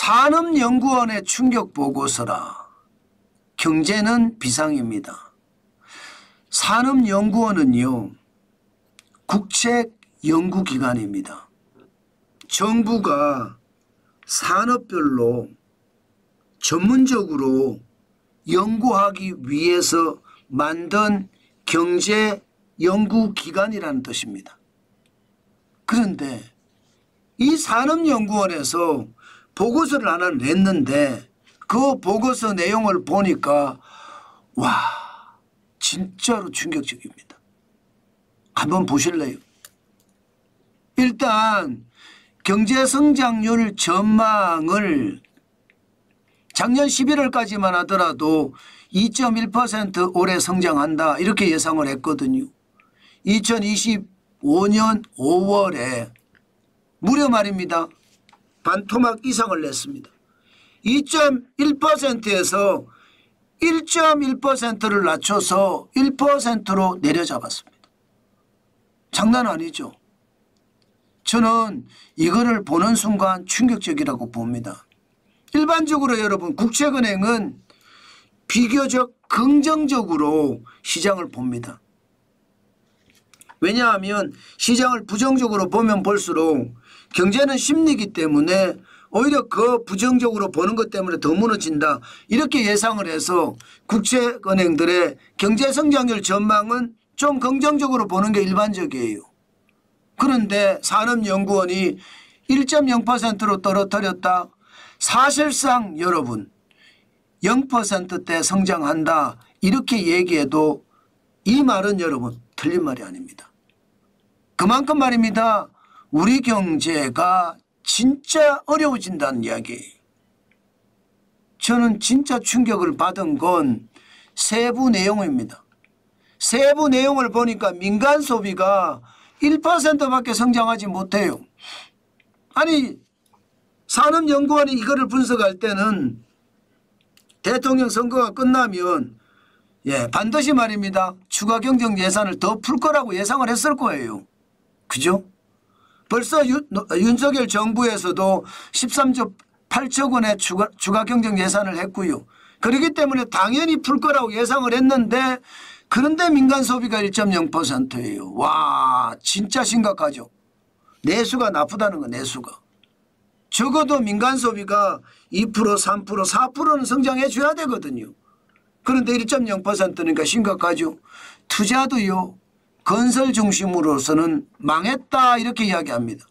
산업연구원의 충격보고서라. 경제는 비상입니다. 산업연구원은요, 국책연구기관입니다. 정부가 산업별로 전문적으로 연구하기 위해서 만든 경제연구기관이라는 뜻입니다. 그런데 이 산업연구원에서 보고서를 하나 냈는데 그 보고서 내용을 보니까 와, 진짜로 충격적입니다. 한번 보실래요? 일단 경제성장률 전망을 작년 11월까지만 하더라도 2.1% 올해 성장한다 이렇게 예상을 했거든요. 2025년 5월에 무려 말입니다. 반토막 이상을 냈습니다. 2.1%에서 1.1%를 낮춰서 1%로 내려잡았습니다. 장난 아니죠. 저는 이거를 보는 순간 충격적이라고 봅니다. 일반적으로 여러분 국책은행은 비교적 긍정적으로 시장을 봅니다. 왜냐하면 시장을 부정적으로 보면 볼수록 경제는 심리이기 때문에 오히려 그 부정적으로 보는 것 때문에 더 무너진다 이렇게 예상을 해서 국책은행들의 경제성장률 전망은 좀 긍정적으로 보는 게 일반적이에요. 그런데 산업연구원이 1.0%로 떨어뜨렸다. 사실상 여러분 0%대 성장한다 이렇게 얘기해도 이 말은 여러분 틀린 말이 아닙니다. 그만큼 말입니다. 우리 경제가 진짜 어려워진다는 이야기예요. 저는 진짜 충격을 받은 건 세부 내용입니다. 세부 내용을 보니까 민간 소비가 1%밖에 성장하지 못해요. 아니 산업연구원이 이거를 분석할 때는 대통령 선거가 끝나면 반드시 말입니다. 추가 경정 예산을 더 풀 거라고 예상을 했을 거예요. 그죠? 벌써 윤석열 정부에서도 13조 8천 원의 추가 경정 예산을 했고요. 그렇기 때문에 당연히 풀 거라고 예상을 했는데 그런데 민간 소비가 1.0%예요. 와, 진짜 심각하죠. 내수가 나쁘다는 거 내수가. 적어도 민간 소비가 2%, 3%, 4%는 성장해 줘야 되거든요. 그런데 1.0%니까 심각하죠. 투자도요. 건설 중심으로서는 망했다 이렇게 이야기합니다.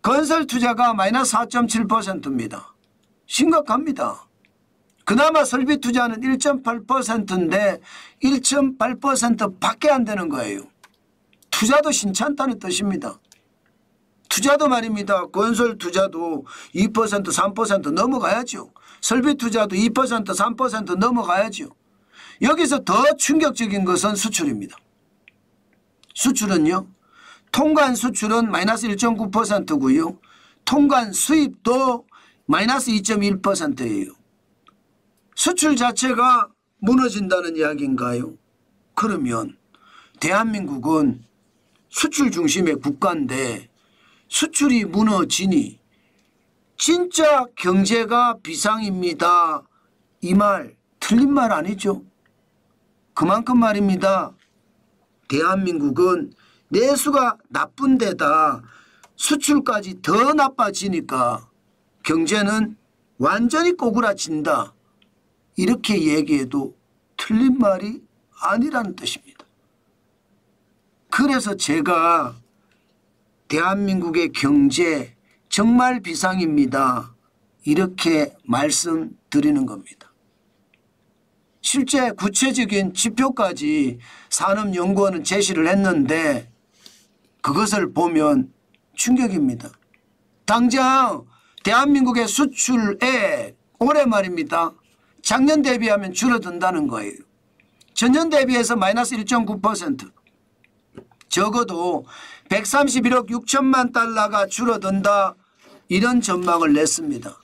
건설 투자가 마이너스 4.7%입니다. 심각합니다. 그나마 설비 투자는 1.8%인데 1.8%밖에 안 되는 거예요. 투자도 신찮다는 뜻입니다. 투자도 말입니다. 건설 투자도 2%, 3% 넘어가야죠. 설비 투자도 2%, 3% 넘어가야죠. 여기서 더 충격적인 것은 수출입니다. 수출은요. 통관 수출은 마이너스 1.9%고요. 통관 수입도 마이너스 2.1%예요. 수출 자체가 무너진다는 이야기인가요? 그러면 대한민국은 수출 중심의 국가인데 수출이 무너지니 진짜 경제가 비상입니다. 이 말 틀린 말 아니죠? 그만큼 말입니다. 대한민국은 내수가 나쁜 데다 수출까지 더 나빠지니까 경제는 완전히 꼬꾸라진다. 이렇게 얘기해도 틀린 말이 아니라는 뜻입니다. 그래서 제가 대한민국의 경제 정말 비상입니다. 이렇게 말씀드리는 겁니다. 실제 구체적인 지표까지 산업연구원은 제시를 했는데 그것을 보면 충격입니다. 당장 대한민국의 수출액 올해 말입니다. 작년 대비하면 줄어든다는 거예요. 전년 대비해서 마이너스 1.9%. 적어도 131억 6천만 달러가 줄어든다. 이런 전망을 냈습니다.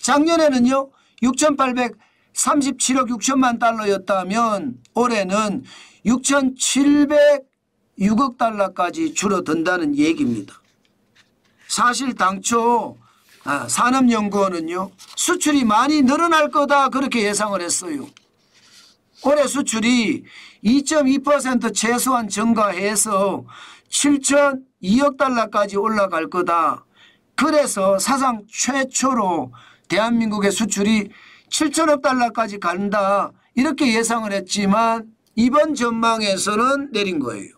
작년에는요. 6,837억 6천만 달러였다면 올해는 6,706억 달러까지 줄어든다는 얘기입니다. 사실 당초 산업연구원은요 수출이 많이 늘어날 거다 그렇게 예상을 했어요. 올해 수출이 2.2% 최소한 증가해서 7,002억 달러까지 올라갈 거다. 그래서 사상 최초로 대한민국의 수출이 7천억 달러까지 간다 이렇게 예상을 했지만 이번 전망에서는 내린 거예요.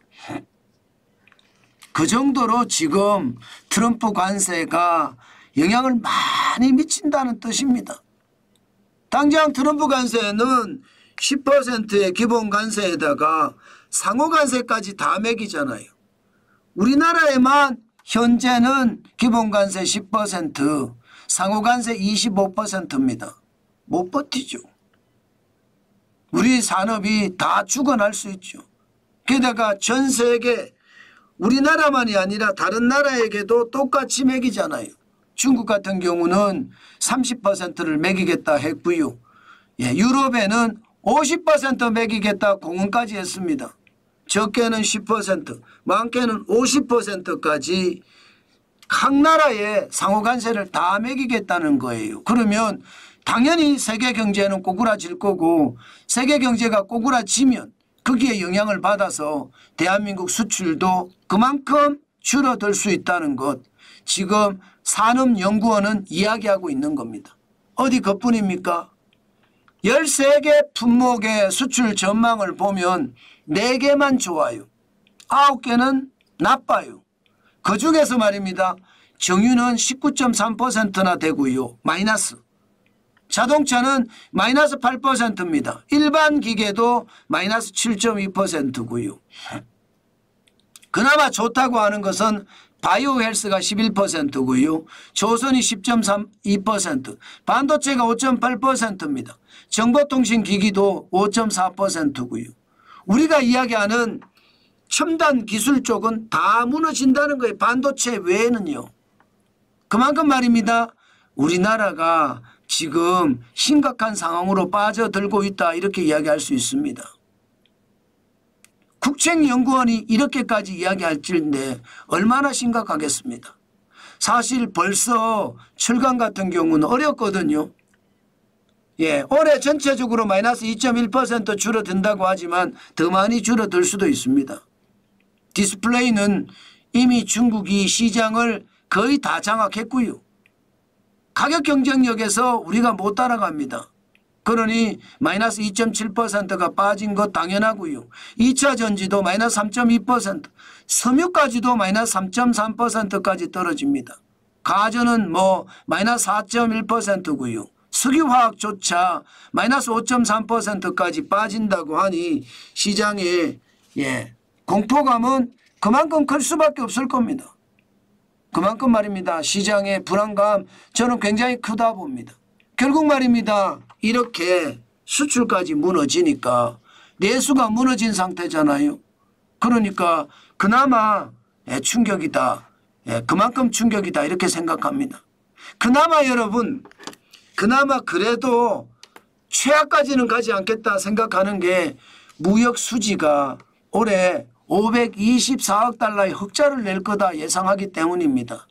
그 정도로 지금 트럼프 관세가 영향을 많이 미친다는 뜻입니다. 당장 트럼프 관세는 10%의 기본 관세에다가 상호 관세까지 다 매기잖아요. 우리나라에만 현재는 기본 관세 10%, 상호 관세 25%입니다. 못 버티죠. 우리 산업이 다 죽어날 수 있죠. 게다가 전 세계 우리나라만이 아니라 다른 나라에게도 똑같이 매기잖아요. 중국 같은 경우는 30%를 매기겠다 했고요. 유럽에는 50% 매기겠다 공언까지 했습니다. 적게는 10%, 많게는 50%까지 각 나라에 상호관세를 다 매기겠다는 거예요. 그러면 당연히 세계 경제는 꼬꾸라질 거고 세계 경제가 꼬꾸라지면 거기에 영향을 받아서 대한민국 수출도 그만큼 줄어들 수 있다는 것 지금 산업연구원은 이야기하고 있는 겁니다. 어디 그뿐입니까? 13개 품목의 수출 전망을 보면 4개만 좋아요. 9개는 나빠요. 그중에서 말입니다. 정유는 19.3%나 되고요. 마이너스. 자동차는 마이너스 8%입니다. 일반 기계도 마이너스 7.2%고요. 그나마 좋다고 하는 것은 바이오 헬스가 11%고요. 조선이 10.32%, 반도체가 5.8%입니다. 정보통신기기도 5.4%고요. 우리가 이야기하는 첨단 기술 쪽은 다 무너진다는 거예요. 반도체 외에는요. 그만큼 말입니다. 우리나라가 지금 심각한 상황으로 빠져들고 있다 이렇게 이야기할 수 있습니다. 국책연구원이 이렇게까지 이야기할 텐데 얼마나 심각하겠습니다. 사실 벌써 철강 같은 경우는 어렵거든요. 올해 전체적으로 마이너스 2.1% 줄어든다고 하지만 더 많이 줄어들 수도 있습니다. 디스플레이는 이미 중국이 시장을 거의 다 장악했고요. 가격 경쟁력에서 우리가 못 따라갑니다. 그러니 마이너스 2.7%가 빠진 것 당연하고요. 2차 전지도 마이너스 3.2%, 섬유까지도 마이너스 3.3%까지 떨어집니다. 가전은 마이너스 4.1%고요. 석유화학조차 마이너스 5.3%까지 빠진다고 하니 시장에 공포감은 그만큼 클 수밖에 없을 겁니다. 그만큼 말입니다. 시장의 불안감 저는 굉장히 크다 봅니다. 결국 말입니다. 이렇게 수출까지 무너지니까 내수가 무너진 상태잖아요. 그러니까 그나마 충격이다. 그만큼 충격이다 이렇게 생각합니다. 그나마 여러분 그나마 그래도 최악까지는 가지 않겠다 생각하는 게 무역 수지가 올해 524억 달러의 흑자를 낼 거다 예상하기 때문입니다.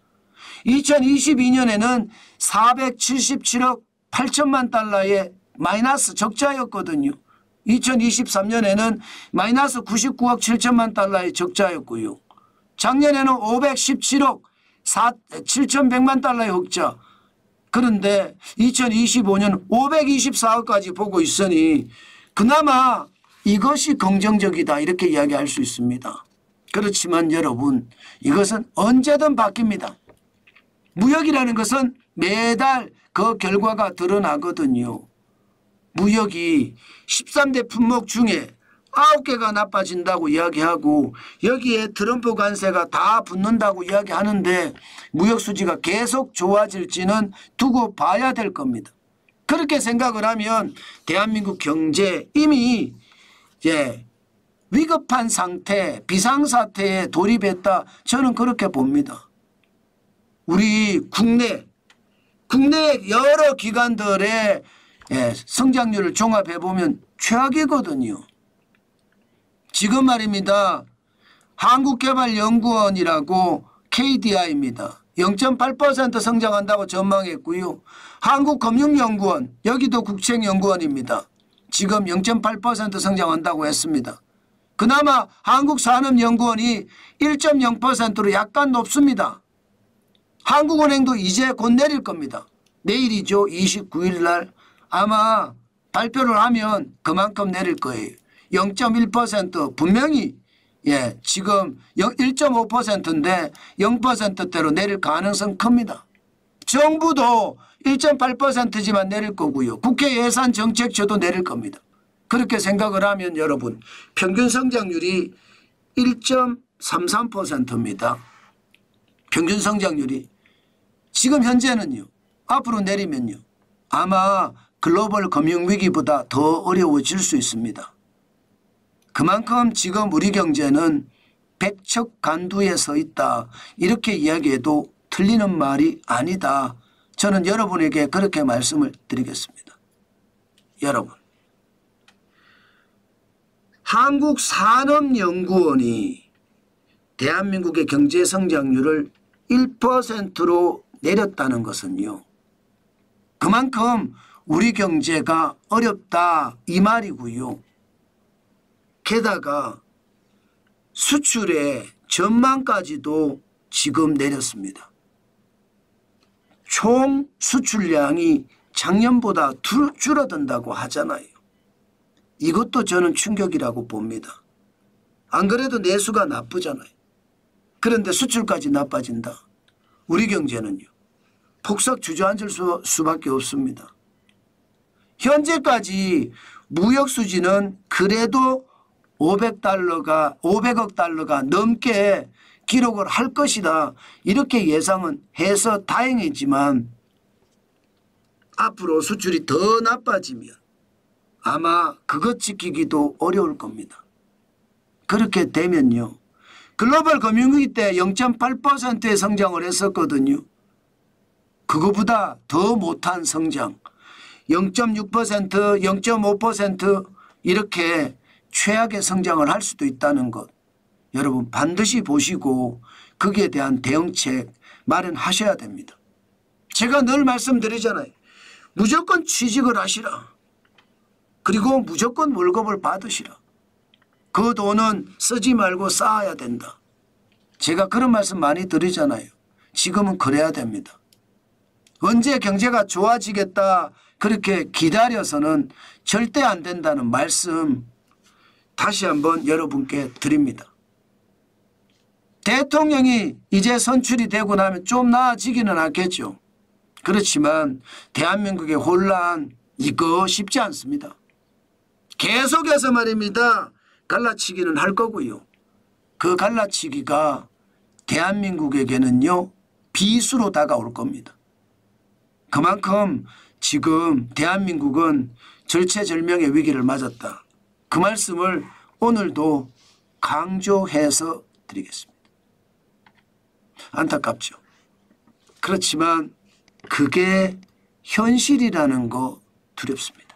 2022년에는 477억 8천만 달러의 마이너스 적자였거든요. 2023년에는 마이너스 99억 7천만 달러의 적자였고요. 작년에는 517억 7,100만 달러의 흑자. 그런데 2025년 524억까지 보고 있으니 그나마 이것이 긍정적이다 이렇게 이야기할 수 있습니다. 그렇지만 여러분 이것은 언제든 바뀝니다. 무역이라는 것은 매달 그 결과가 드러나거든요. 무역이 13대 품목 중에 9개가 나빠진다고 이야기하고 여기에 트럼프 관세가 다 붙는다고 이야기하는데 무역 수지가 계속 좋아질지는 두고 봐야 될 겁니다. 그렇게 생각을 하면 대한민국 경제 이미 위급한 상태, 비상사태에 돌입했다 저는 그렇게 봅니다. 우리 국내 여러 기관들의 성장률을 종합해 보면 최악이거든요. 지금 말입니다. 한국개발연구원이라고 KDI입니다. 0.8% 성장한다고 전망했고요. 한국금융연구원 여기도 국책연구원입니다. 지금 0.8% 성장한다고 했습니다. 그나마 한국산업연구원이 1.0%로 약간 높습니다. 한국은행도 이제 곧 내릴 겁니다. 내일이죠. 29일 날 아마 발표를 하면 그만큼 내릴 거예요. 0.1% 분명히 지금 1.5%인데 0%대로 내릴 가능성 큽니다. 정부도 1.8%지만 내릴 거고요. 국회 예산정책처도 내릴 겁니다. 그렇게 생각을 하면 여러분 평균 성장률이 1.33%입니다. 평균 성장률이 지금 현재는요. 앞으로 내리면요. 아마 글로벌 금융위기보다 더 어려워질 수 있습니다. 그만큼 지금 우리 경제는 백척간두에 서 있다. 이렇게 이야기해도 틀리는 말이 아니다. 저는 여러분에게 그렇게 말씀을 드리겠습니다. 여러분, 한국산업연구원이 대한민국의 경제 성장률을 1%로 내렸다는 것은요. 그만큼 우리 경제가 어렵다 이 말이고요. 게다가 수출의 전망까지도 지금 내렸습니다. 총 수출량이 작년보다 줄어든다고 하잖아요. 이것도 저는 충격이라고 봅니다. 안 그래도 내수가 나쁘잖아요. 그런데 수출까지 나빠진다. 우리 경제는요. 폭삭 주저앉을 수밖에 없습니다. 현재까지 무역 수지는 그래도 500억 달러가 넘게 기록을 할 것이다. 이렇게 예상은 해서 다행이지만 앞으로 수출이 더 나빠지면 아마 그것 지키기도 어려울 겁니다. 그렇게 되면요. 글로벌 금융위기 때 0.8%의 성장을 했었거든요. 그거보다 더 못한 성장 0.6%, 0.5% 이렇게 최악의 성장을 할 수도 있다는 것. 여러분 반드시 보시고 거기에 대한 대응책 마련하셔야 됩니다. 제가 늘 말씀드리잖아요. 무조건 취직을 하시라. 그리고 무조건 월급을 받으시라. 그 돈은 쓰지 말고 쌓아야 된다. 제가 그런 말씀 많이 드리잖아요. 지금은 그래야 됩니다. 언제 경제가 좋아지겠다 그렇게 기다려서는 절대 안 된다는 말씀 다시 한번 여러분께 드립니다. 대통령이 이제 선출이 되고 나면 좀 나아지기는 하겠죠. 그렇지만 대한민국의 혼란 이거 쉽지 않습니다. 계속해서 말입니다. 갈라치기는 할 거고요. 그 갈라치기가 대한민국에게는요. 비수로 다가올 겁니다. 그만큼 지금 대한민국은 절체절명의 위기를 맞았다. 그 말씀을 오늘도 강조해서 드리겠습니다. 안타깝죠. 그렇지만 그게 현실이라는 거 두렵습니다.